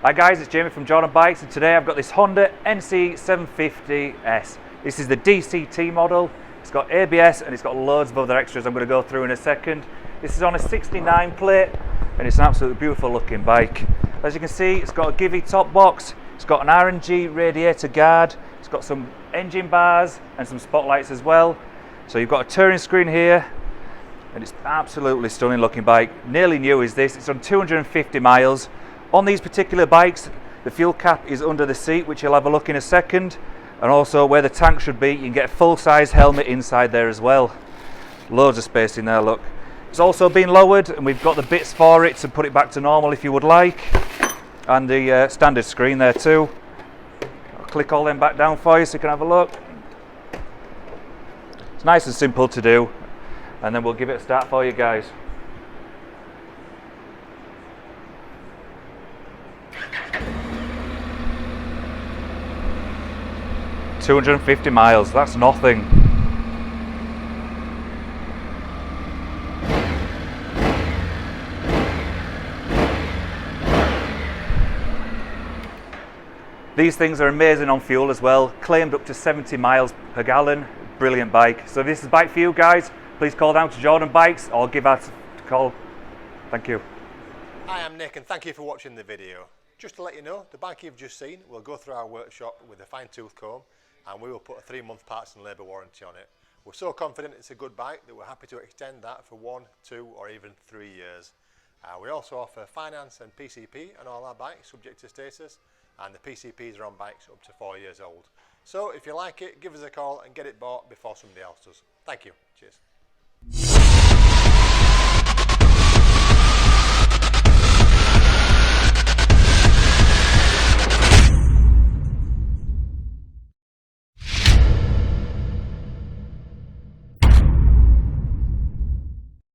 Hi guys, it's Jamie from Jordanbikes, and today I've got this Honda NC750S. This is the DCT model. It's got ABS and it's got loads of other extras I'm going to go through in a second. This is on a 69 plate and it's an absolutely beautiful looking bike. As you can see, it's got a Givi top box, it's got an RNG radiator guard, it's got some engine bars and some spotlights as well. So you've got a touring screen here and it's absolutely stunning looking bike. Nearly new is this, it's on 250 miles. On these particular bikes, the fuel cap is under the seat, which you'll have a look in a second, and also where the tank should be, you can get a full-size helmet inside there as well. Loads of space in there, look. It's also been lowered, and we've got the bits for it to put it back to normal if you would like, and the standard screen there too. I'll click all them back down for you so you can have a look. It's nice and simple to do, and then we'll give it a start for you guys. $250 miles, that's nothing. These things are amazing on fuel as well, claimed up to 70 miles per gallon. Brilliant bike. So if this is a bike for you guys, please call down to Jordanbikes or give us a call. Thank you. Hi, I'm Nick and thank you for watching the video. Just to let you know, the bike you've just seen will go through our workshop with a fine-tooth comb, and we will put a 3-month parts and labour warranty on it. We're so confident it's a good bike that we're happy to extend that for 1, 2 or even 3 years. We also offer finance and PCP on all our bikes subject to status, and the PCPs are on bikes up to 4 years old. So if you like it, give us a call and get it bought before somebody else does. Thank you. Cheers.